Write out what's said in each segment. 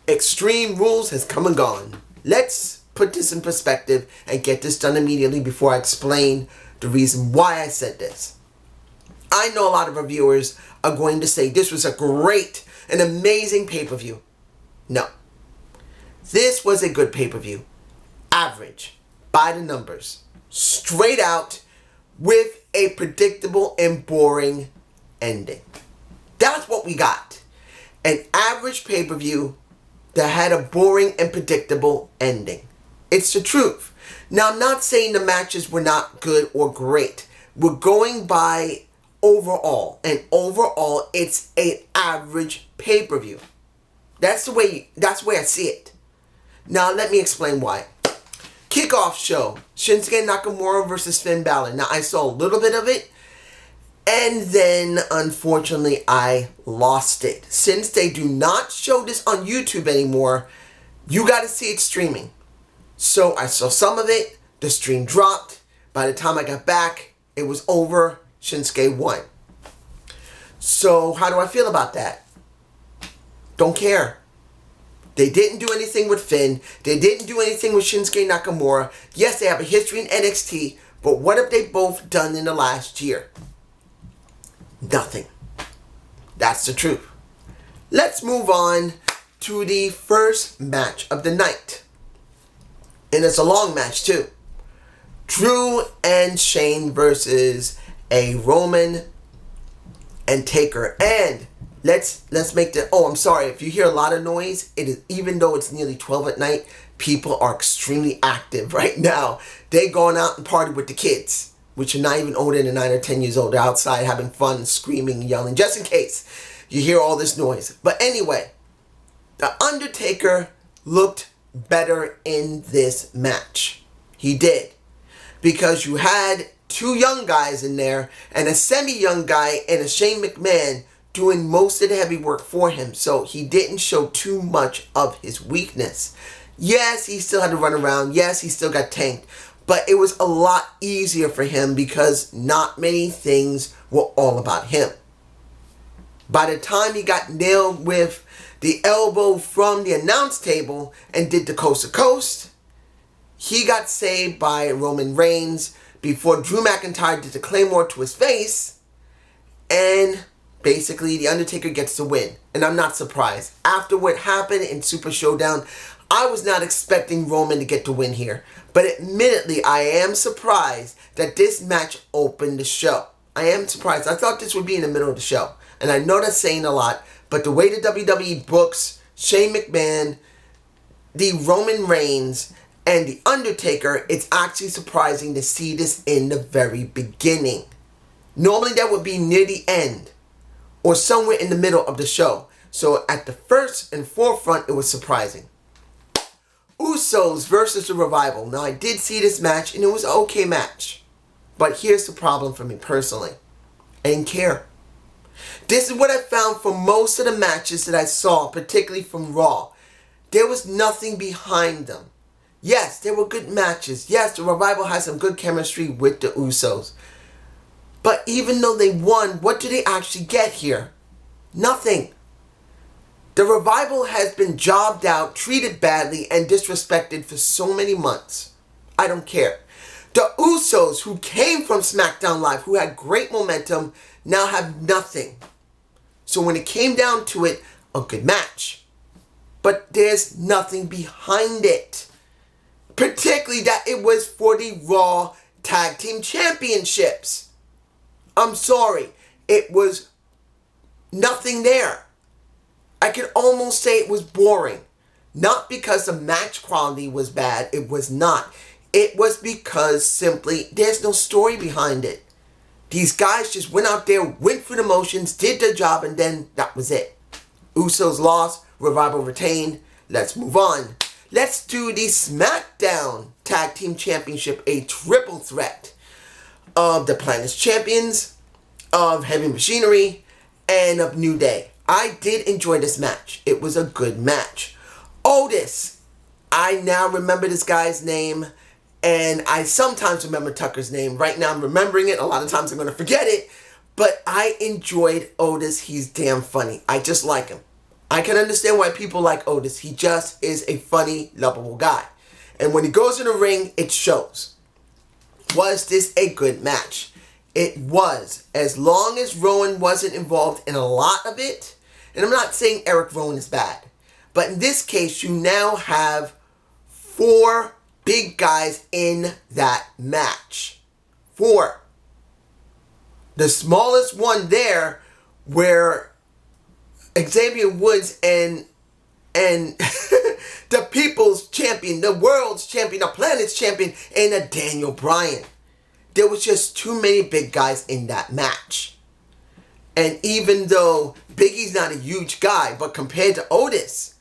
Extreme Rules has come and gone. Let's put this in perspective and get this done immediately before I explain the reason why I said this. I know a lot of our viewers are going to say this was a great and amazing pay-per-view. No. This was a good pay-per-view. Average. By the numbers. Straight out with a predictable and boring ending. That's what we got. An average pay-per-view that had a boring and predictable ending. It's the truth. Now, I'm not saying the matches were not good or great. We're going by overall. And overall, it's an average pay-per-view. That's the way I see it. Now, let me explain why. Kickoff show. Shinsuke Nakamura versus Finn Balor. Now, I saw a little bit of it. And then, unfortunately, I lost it. Since they do not show this on YouTube anymore, you got to see it streaming. So I saw some of it. The stream dropped. By the time I got back, it was over. Shinsuke won. So how do I feel about that? Don't care. They didn't do anything with Finn. They didn't do anything with Shinsuke Nakamura. Yes, they have a history in NXT, but what have they both done in the last year? Nothing. That's the truth. Let's move on to the first match of the night. And it's a long match too. Drew and Shane versus a Roman and Taker. And let's make the... Oh, I'm sorry. If you hear a lot of noise, it is, even though it's nearly 12 at night, people are extremely active right now. They going out and party with the kids, which are not even older than 9 or 10 years old. They're outside having fun, screaming, yelling, just in case you hear all this noise. But anyway, the Undertaker looked better in this match. He did. Because you had two young guys in there and a semi-young guy and a Shane McMahon doing most of the heavy work for him. So he didn't show too much of his weakness. Yes, he still had to run around. Yes, he still got tanked. But it was a lot easier for him because not many things were all about him. By the time he got nailed with the elbow from the announce table and did the coast to coast, he got saved by Roman Reigns before Drew McIntyre did the Claymore to his face. And basically, The Undertaker gets the win. And I'm not surprised. After what happened in Super Showdown, I was not expecting Roman to get the win here. But admittedly, I am surprised that this match opened the show. I am surprised. I thought this would be in the middle of the show. And I know that's saying a lot. But the way the WWE books Shane McMahon, the Roman Reigns, and The Undertaker, it's actually surprising to see this in the very beginning. Normally that would be near the end or somewhere in the middle of the show. So at the first and forefront, it was surprising. Usos versus the Revival. Now I did see this match and it was an okay match. But here's the problem for me personally. I didn't care. This is what I found for most of the matches that I saw, particularly from Raw. There was nothing behind them. Yes, they were good matches. Yes, the Revival has some good chemistry with the Usos. But even though they won, what do they actually get here? Nothing. The Revival has been jobbed out, treated badly, and disrespected for so many months. I don't care. The Usos, who came from Smackdown Live, who had great momentum, now have nothing. So when it came down to it, a good match. But there's nothing behind it. Particularly that it was for the Raw Tag Team Championships. I'm sorry. It was nothing there. I can almost say it was boring. Not because the match quality was bad. It was not. It was because simply there's no story behind it. These guys just went out there, went through the motions, did their job, and then that was it. Usos lost. Revival retained. Let's move on. Let's do the Smackdown Tag Team Championship, a triple threat of the Planet's Champions, of Heavy Machinery, and of New Day. I did enjoy this match. It was a good match. Otis. I now remember this guy's name, and I sometimes remember Tucker's name. Right now I'm remembering it. A lot of times I'm going to forget it. But I enjoyed Otis. He's damn funny. I just like him. I can understand why people like Otis. He just is a funny, lovable guy. And when he goes in the ring, it shows. Was this a good match? It was. As long as Rowan wasn't involved in a lot of it. And I'm not saying Eric Rowan is bad. But in this case, you now have 4 big guys in that match. 4. The smallest one there, where Xavier Woods and the people's champion, the world's champion, the planet's champion, and a Daniel Bryan. There was just too many big guys in that match. And even though Big E's not a huge guy, but compared to Otis,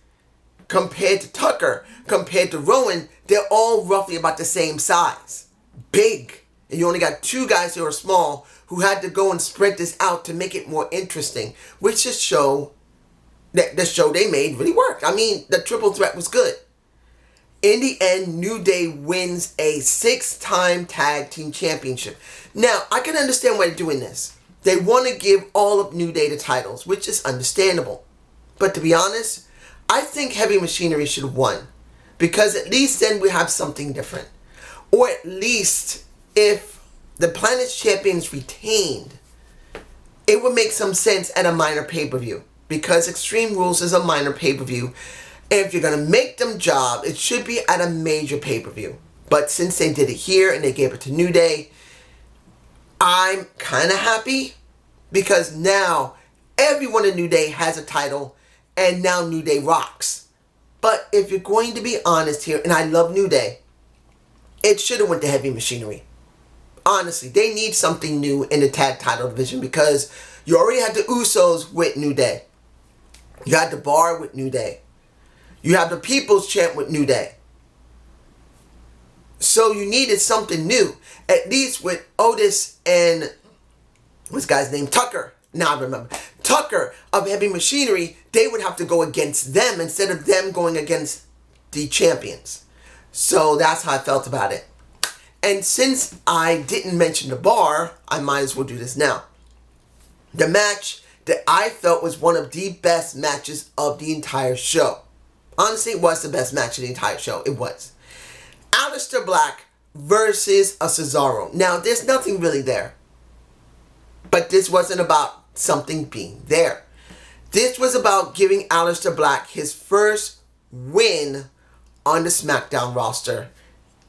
compared to Tucker, compared to Rowan, they're all roughly about the same size. Big. And you only got 2 guys who are small who had to go and spread this out to make it more interesting, which just show that the show they made really worked. I mean, the triple threat was good. In the end, New Day wins a 6-time tag team championship. Now, I can understand why they're doing this. They want to give all of New Day the titles, which is understandable. But to be honest, I think Heavy Machinery should have won. Because at least then we have something different. Or at least if the Planet's Champions retained, it would make some sense at a minor pay-per-view. Because Extreme Rules is a minor pay-per-view. And if you're going to make them job, it should be at a major pay-per-view. But since they did it here and they gave it to New Day, I'm kind of happy. Because now everyone in New Day has a title. And now New Day rocks. But if you're going to be honest here, and I love New Day, it should have went to Heavy Machinery. Honestly, they need something new in the tag title division. Because you already had the Usos with New Day. You had the Bar with New Day. You have the People's Champ with New Day. So you needed something new. At least with Otis and, what's the guy's name? Tucker. Now I remember. Tucker of Heavy Machinery, they would have to go against them instead of them going against the champions. So that's how I felt about it. And since I didn't mention the Bar, I might as well do this now. The match that I felt was one of the best matches of the entire show. Honestly, it was the best match of the entire show. It was. Alistair Black versus a Cesaro. Now, there's nothing really there. But this wasn't about something being there. This was about giving Alistair Black his first win on the Smackdown roster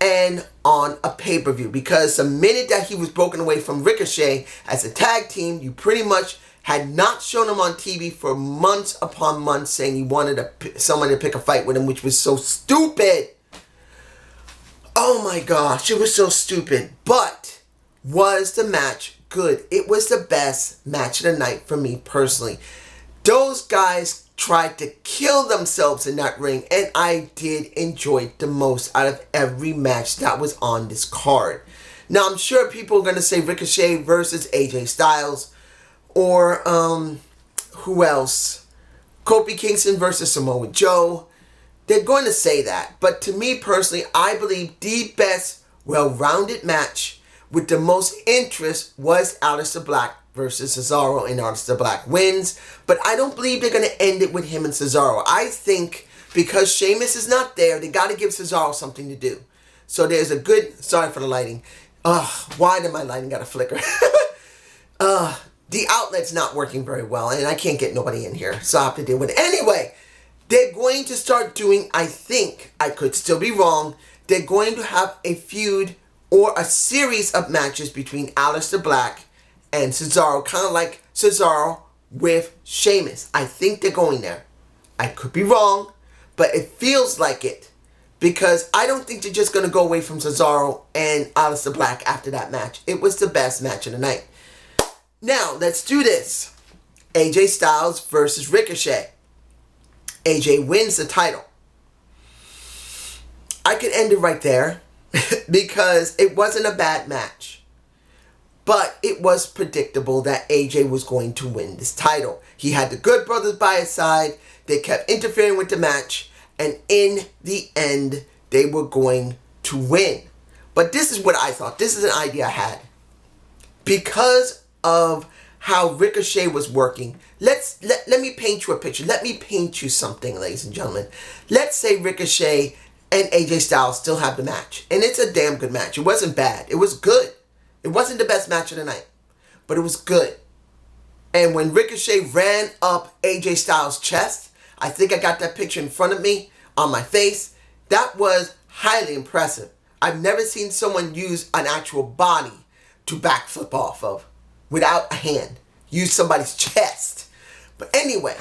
and on a pay-per-view. Because the minute that he was broken away from Ricochet as a tag team, you pretty much had not shown him on TV for months upon months, saying he wanted someone to pick a fight with him, which was so stupid. Oh my gosh, it was so stupid. But was the match good? It was the best match of the night for me personally. Those guys tried to kill themselves in that ring, and I did enjoy it the most out of every match that was on this card. Now, I'm sure people are going to say Ricochet versus AJ Styles. Or, who else? Kofi Kingston versus Samoa Joe. They're going to say that. But to me personally, I believe the best well-rounded match with the most interest was Alistair Black versus Cesaro, and Alistair Black wins. But I don't believe they're going to end it with him and Cesaro. I think because Sheamus is not there, they got to give Cesaro something to do. So there's a good... Sorry for the lighting. Why did my lighting got to flicker? The outlet's not working very well, and I can't get nobody in here, so I have to deal with it. Anyway, they're going to start doing, I think, I could still be wrong, they're going to have a feud or a series of matches between Alistair Black and Cesaro, kind of like Cesaro with Sheamus. I think they're going there. I could be wrong, but it feels like it, because I don't think they're just going to go away from Cesaro and Alistair Black after that match. It was the best match of the night. Now, let's do this. AJ Styles versus Ricochet. AJ wins the title. I could end it right there because it wasn't a bad match. But it was predictable that AJ was going to win this title. He had the Good Brothers by his side. They kept interfering with the match. And in the end, they were going to win. But this is what I thought. This is an idea I had. Because of how Ricochet was working. Let me paint you a picture. Let me paint you something, ladies and gentlemen. Let's say Ricochet and AJ Styles still have the match. And it's a damn good match. It wasn't bad. It was good. It wasn't the best match of the night. But it was good. And when Ricochet ran up AJ Styles' chest, I think I got that picture in front of me on my face. That was highly impressive. I've never seen someone use an actual body to backflip off of without a hand. Use somebody's chest. But anyway,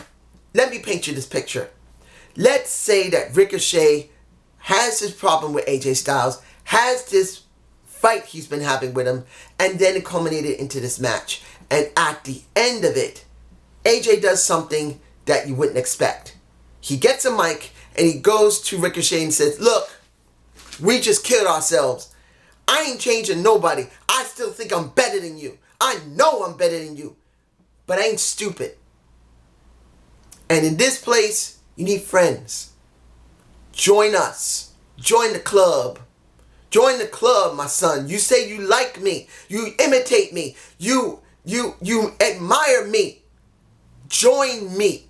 let me paint you this picture. Let's say that Ricochet has this problem with AJ Styles, has this fight he's been having with him, and then it culminated into this match. And at the end of it, AJ does something that you wouldn't expect. He gets a mic and he goes to Ricochet and says, look, we just killed ourselves. I ain't changing nobody. I still think I'm better than you. I know I'm better than you. But I ain't stupid. And in this place, you need friends. Join us. Join the club. Join the club, my son. You say you like me. You imitate me. You admire me. Join me.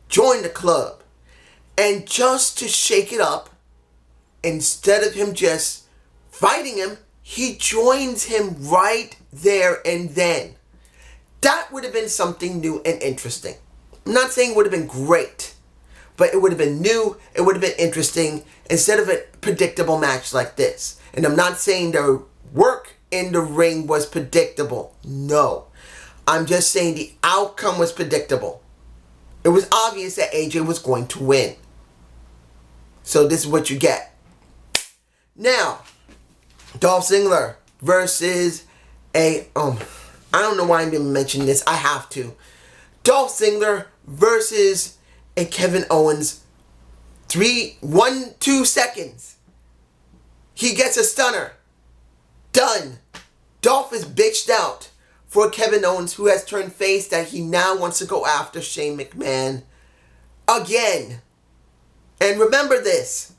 Join the club. And just to shake it up, instead of him just fighting him, he joins him right there and then. That would have been something new and interesting. I'm not saying it would have been great, but it would have been new, it would have been interesting, instead of a predictable match like this. And I'm not saying the work in the ring was predictable. No. I'm just saying the outcome was predictable. It was obvious that AJ was going to win. So this is what you get. Now, Dolph Ziggler versus I don't know why I'm even mentioning this. I have to. Dolph Ziggler versus a Kevin Owens. 2 seconds. He gets a stunner. Done. Dolph is bitched out for Kevin Owens, who has turned face, that he now wants to go after Shane McMahon again. And remember this.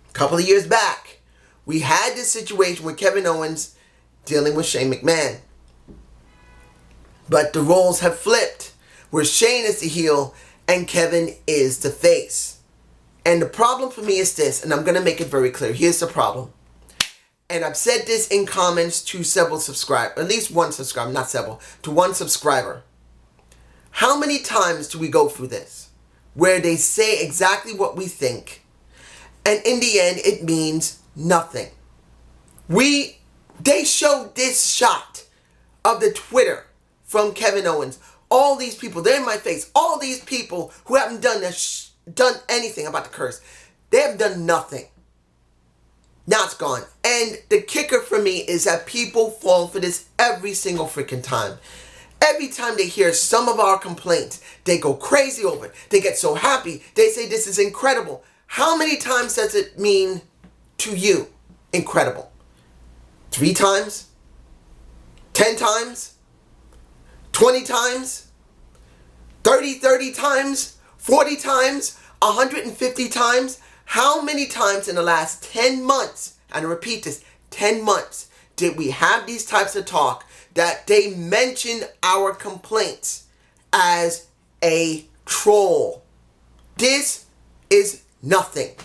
A couple of years back, we had this situation with Kevin Owens dealing with Shane McMahon. But the roles have flipped, where Shane is the heel and Kevin is the face. And the problem for me is this, and I'm going to make it very clear. Here's the problem. And I've said this in comments to several subscribers, at least one subscriber, not several, to one subscriber. How many times do we go through this, where they say exactly what we think, and in the end it means nothing? They showed this shot of the Twitter from Kevin Owens. All these people, they're in my face. All these people who haven't done anything about the curse. They have done nothing. Now it's gone. And the kicker for me is that people fall for this every single freaking time. Every time they hear some of our complaints, they go crazy over it. They get so happy. They say this is incredible. How many times does it mean to you incredible? 3 times? 10 times? 20 times? 30 times? 40 times? 150 times? How many times in the last 10 months, and I repeat this, 10 months, did we have these types of talk that they mention our complaints as a troll? This is nothing.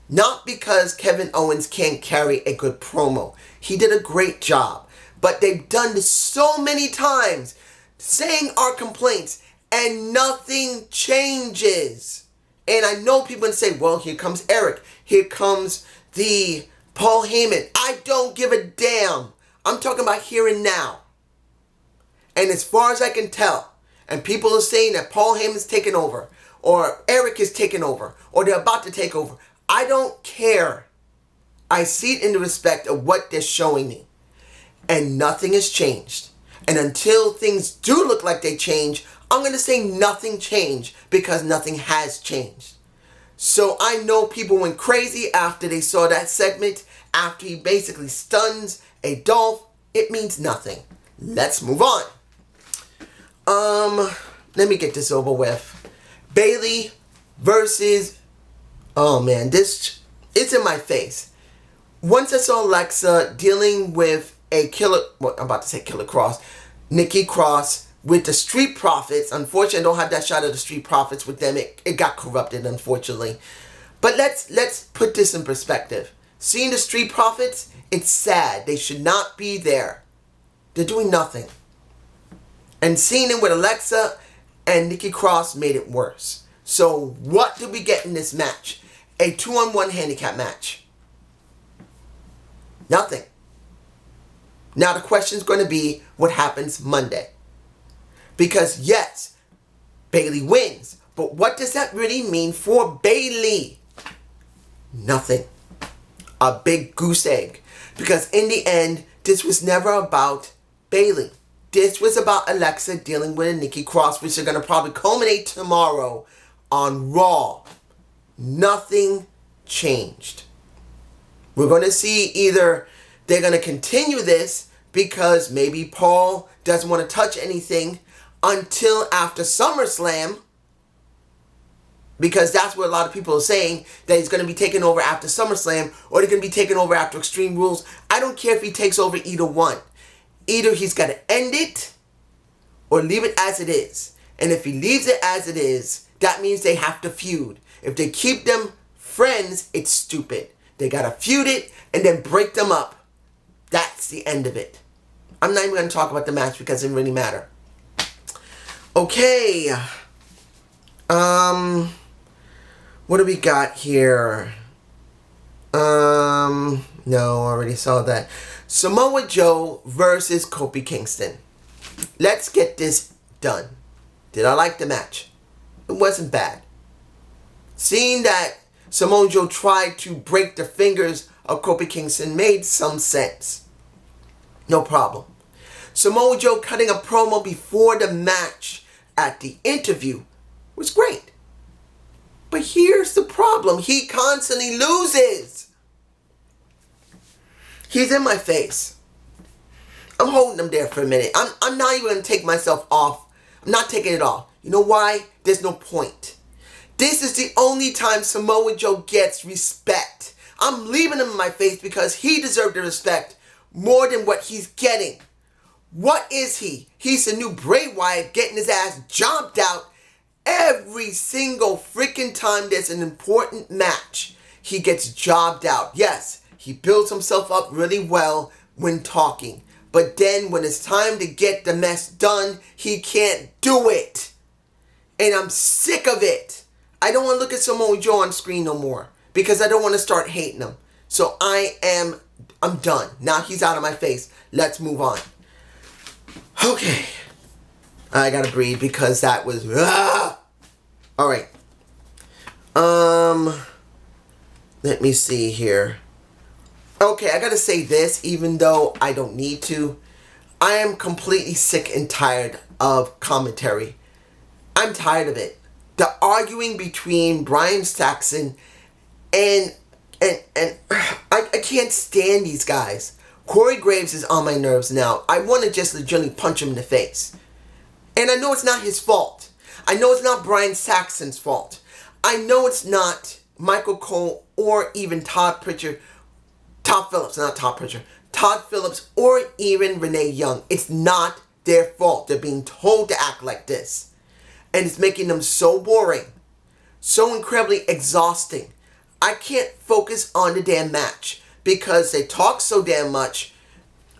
Not because Kevin Owens can't carry a good promo. He did a great job. But they've done this so many times, saying our complaints, and nothing changes. And I know people can say, well, here comes Eric. Here comes the Paul Heyman. I don't give a damn. I'm talking about here and now. And as far as I can tell, and people are saying that Paul Heyman's taken over, or Eric is taking over, or they're about to take over, I don't care. I see it in the respect of what they're showing me. And nothing has changed. And until things do look like they change, I'm going to say nothing changed, because nothing has changed. So I know people went crazy after they saw that segment, after he basically stuns a Dolph. It means nothing. Let's move on. Let me get this over with. Bayley versus, oh man, it's in my face. Once I saw Alexa dealing with a Killer Cross, Nikki Cross with the Street Profits. Unfortunately, I don't have that shot of the Street Profits with them. It got corrupted, unfortunately. But let's put this in perspective. Seeing the Street Profits, it's sad. They should not be there. They're doing nothing. And seeing them with Alexa and Nikki Cross made it worse. So what did we get in this match? A 2-on-1 handicap match. Nothing. Now the question is going to be what happens Monday. Because yes, Bayley wins. But what does that really mean for Bayley? Nothing. A big goose egg. Because in the end, this was never about Bayley. This was about Alexa dealing with a Nikki Cross, which are going to probably culminate tomorrow on Raw. Nothing changed. We're going to see either they're going to continue this because maybe Paul doesn't want to touch anything until after SummerSlam, because that's what a lot of people are saying, that he's going to be taking over after SummerSlam, or they're going to be taking over after Extreme Rules. I don't care if he takes over either one. Either he's got to end it or leave it as it is. And if he leaves it as it is, that means they have to feud. If they keep them friends, it's stupid. They got to feud it and then break them up. That's the end of it. I'm not even going to talk about the match because it doesn't really matter. Okay. What do we got here? No, I already saw that. Samoa Joe versus Kofi Kingston. Let's get this done. Did I like the match? It wasn't bad. Seeing that Samoa Joe tried to break the fingers of Kofi Kingston made some sense. No problem. Samoa Joe cutting a promo before the match at the interview was great. But here's the problem. He constantly loses. He's in my face. I'm holding him there for a minute. I'm not even going to take myself off. I'm not taking it off. You know why? There's no point. This is the only time Samoa Joe gets respect. I'm leaving him in my face because he deserved the respect more than what he's getting. What is he? He's the new Bray Wyatt getting his ass jobbed out every single freaking time there's an important match. He gets jobbed out. Yes, he builds himself up really well when talking. But then when it's time to get the mess done, he can't do it. And I'm sick of it. I don't want to look at Samoa Joe on screen no more because I don't want to start hating him. So I'm done. Now he's out of my face. Let's move on. Okay. I gotta breathe because that was... Alright. Let me see here. Okay, I gotta say this, even though I don't need to. I am completely sick and tired of commentary. I'm tired of it. The arguing between Brian Saxon and I can't stand these guys. Corey Graves is on my nerves now. I want to just legitimately punch him in the face. And I know it's not his fault. I know it's not Brian Saxon's fault. I know it's not Michael Cole or even Todd Phillips, or even Renee Young. It's not their fault. They're being told to act like this. And it's making them so boring. So incredibly exhausting. I can't focus on the damn match because they talk so damn much.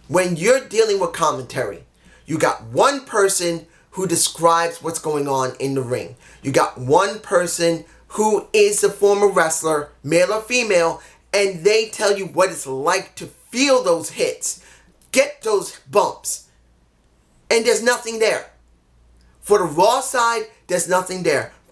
When you're dealing with commentary, you got one person who describes what's going on in the ring. You got one person who is a former wrestler, male or female, and they tell you what it's like to feel those hits, get those bumps. And there's nothing there. For the Raw side, there's nothing there. Not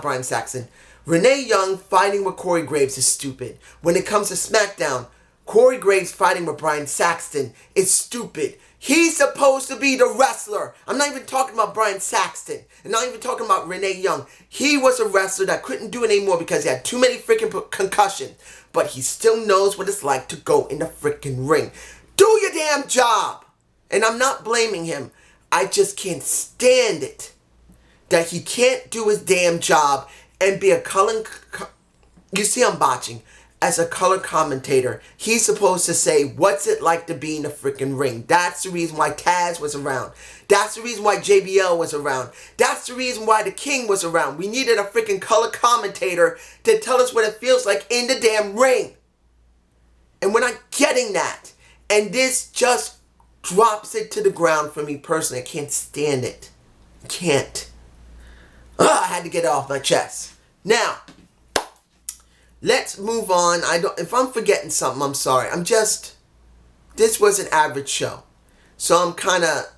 Brian Saxon. Renee Young fighting with Corey Graves is stupid. When it comes to Smackdown, Corey Graves fighting with Brian Saxton is stupid. He's supposed to be the wrestler. I'm not even talking about Brian Saxton. I'm not even talking about Renee Young. He was a wrestler that couldn't do it anymore because he had too many freaking concussions. But he still knows what it's like to go in the freaking ring. Do your damn job. And I'm not blaming him. I just can't stand it that he can't do his damn job and be a Cullen... You see I'm botching. as a color commentator. He's supposed to say, what's it like to be in the freaking ring? That's the reason why Taz was around. That's the reason why JBL was around. That's the reason why the King was around. We needed a freaking color commentator to tell us what it feels like in the damn ring. And we're not getting that. And this just drops it to the ground for me personally. I can't stand it. I can't. I had to get it off my chest. Now, let's move on. If I'm forgetting something, I'm sorry. This was an average show. So I'm kind of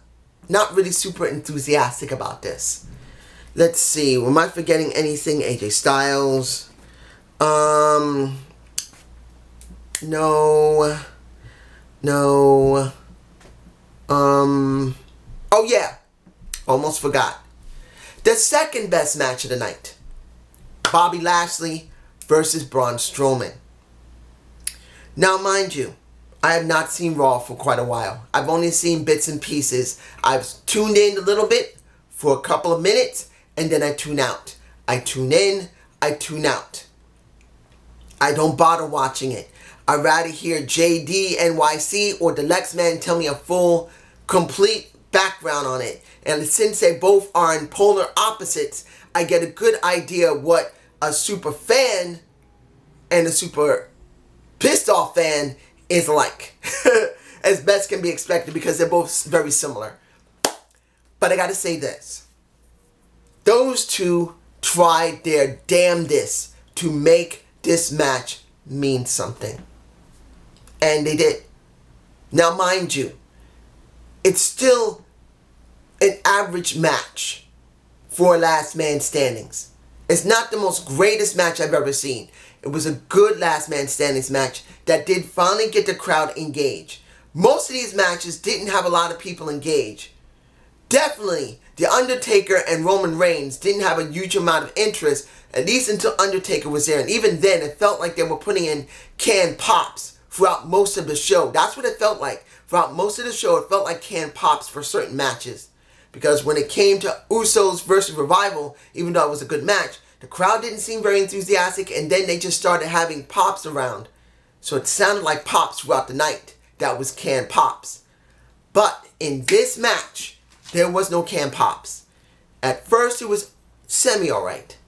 not really super enthusiastic about this. Let's see. Am I forgetting anything? AJ Styles. No. Oh yeah. Almost forgot. The second best match of the night. Bobby Lashley versus Braun Strowman. Now, mind you, I have not seen Raw for quite a while. I've only seen bits and pieces. I've tuned in a little bit for a couple of minutes, and then I tune out. I tune in, I tune out. I don't bother watching it. I'd rather hear JD, NYC, or the Lex Man tell me a full, complete background on it. And since they both are in polar opposites, I get a good idea what a super fan and a super pissed off fan is like. As best can be expected, because they're both very similar. But I gotta say this. Those two tried their damnedest to make this match mean something. And they did. Now, mind you, it's still an average match for Last Man Standings. It's not the most greatest match I've ever seen. It was a good Last Man Standings match that did finally get the crowd engaged. Most of these matches didn't have a lot of people engaged. Definitely, The Undertaker and Roman Reigns didn't have a huge amount of interest, at least until Undertaker was there. And even then, it felt like they were putting in canned pops throughout most of the show. That's what it felt like. Throughout most of the show, it felt like canned pops for certain matches. Because when it came to Usos versus Revival, even though it was a good match, the crowd didn't seem very enthusiastic, and then they just started having pops around. So it sounded like pops throughout the night. That was canned pops. But in this match, there was no canned pops. At first, it was semi-alright.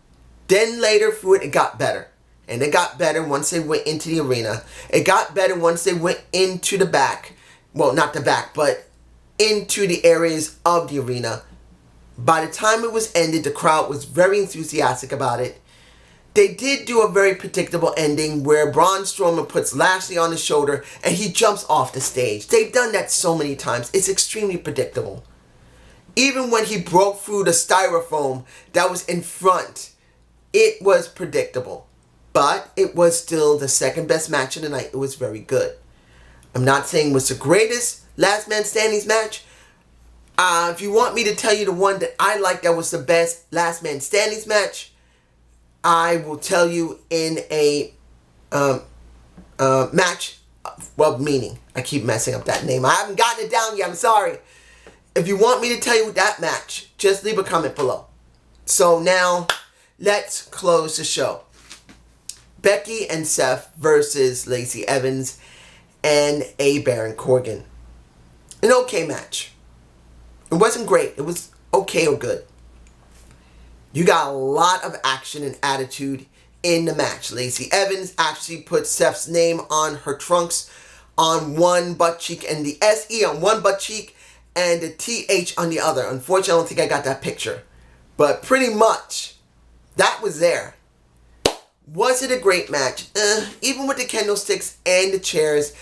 Then later through it got better. And it got better once they went into the arena. It got better once they went into the back. Well, not the back, but into the areas of the arena. By the time it was ended, the crowd was very enthusiastic about it. They did do a very predictable ending where Braun Strowman puts Lashley on his shoulder and he jumps off the stage. They've done that so many times. It's extremely predictable. Even when he broke through the styrofoam that was in front, it was predictable. But it was still the second best match of the night. It was very good. I'm not saying it was the greatest Last Man Standings match. If you want me to tell you the one that I like that was the best Last Man Standings match, I will tell you in a match. Well, meaning, I keep messing up that name. I haven't gotten it down yet. I'm sorry. If you want me to tell you that match, just leave a comment below. So now, let's close the show. Becky and Seth versus Lacey Evans and A. Baron Corbin. An okay match. It wasn't great. It was okay or good. You got a lot of action and attitude in the match. Lacey Evans actually put Seth's name on her trunks on one butt cheek and the SE on one butt cheek and the TH on the other. Unfortunately, I don't think I got that picture. But pretty much, that was there. Was it a great match? Even with the candlesticks and the chairs,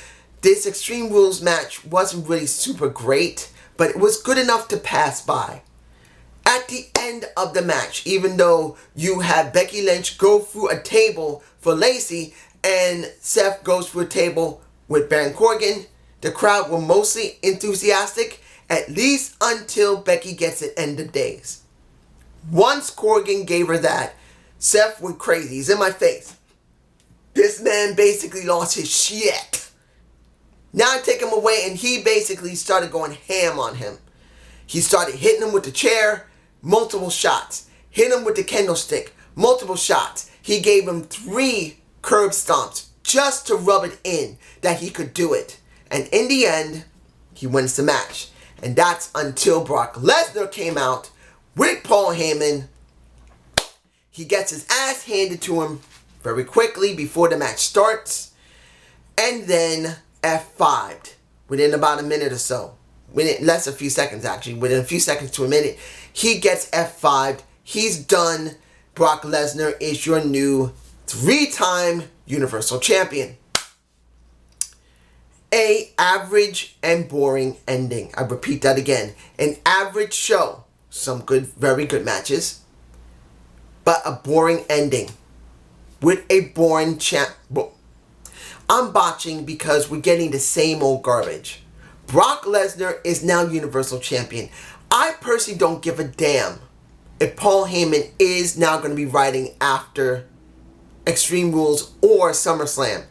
this Extreme Rules match wasn't really super great, but it was good enough to pass by. At the end of the match, even though you had Becky Lynch go through a table for Lacey and Seth goes through a table with Baron Corbin, the crowd were mostly enthusiastic, at least until Becky gets it end of days. Once Corbin gave her that, Seth went crazy. He's in my face. This man basically lost his shit. Now I take him away and he basically started going ham on him. He started hitting him with the chair, multiple shots. Hit him with the candlestick, multiple shots. He gave him 3 curb stomps, just to rub it in that he could do it. And in the end, he wins the match. And that's until Brock Lesnar came out with Paul Heyman. He gets his ass handed to him very quickly before the match starts. And then F5'd within about a minute or so. Less a few seconds actually. Within a few seconds to a minute. He gets F5'd. He's done. Brock Lesnar is your new 3-time Universal Champion. A average and boring ending. I repeat that again. An average show. Some good, very good matches. But a boring ending. With a boring champ. I'm botching because we're getting the same old garbage. Brock Lesnar is now Universal Champion. I personally don't give a damn if Paul Heyman is now going to be writing after Extreme Rules or SummerSlam.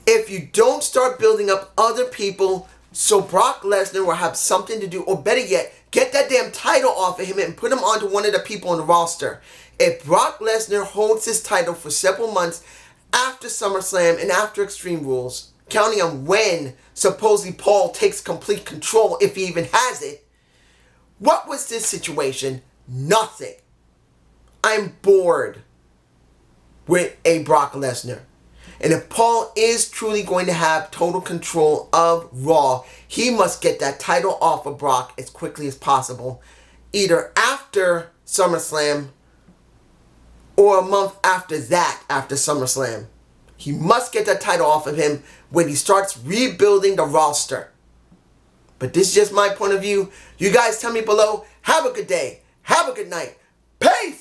If you don't start building up other people so Brock Lesnar will have something to do, or better yet, get that damn title off of him and put him onto one of the people on the roster. If Brock Lesnar holds his title for several months after SummerSlam and after Extreme Rules, counting on when supposedly Paul takes complete control, if he even has it, what was this situation? Nothing. I'm bored with a Brock Lesnar. And if Paul is truly going to have total control of Raw, he must get that title off of Brock as quickly as possible. Either after SummerSlam or a month after that, after SummerSlam. He must get that title off of him when he starts rebuilding the roster. But this is just my point of view. You guys tell me below. Have a good day. Have a good night. Peace!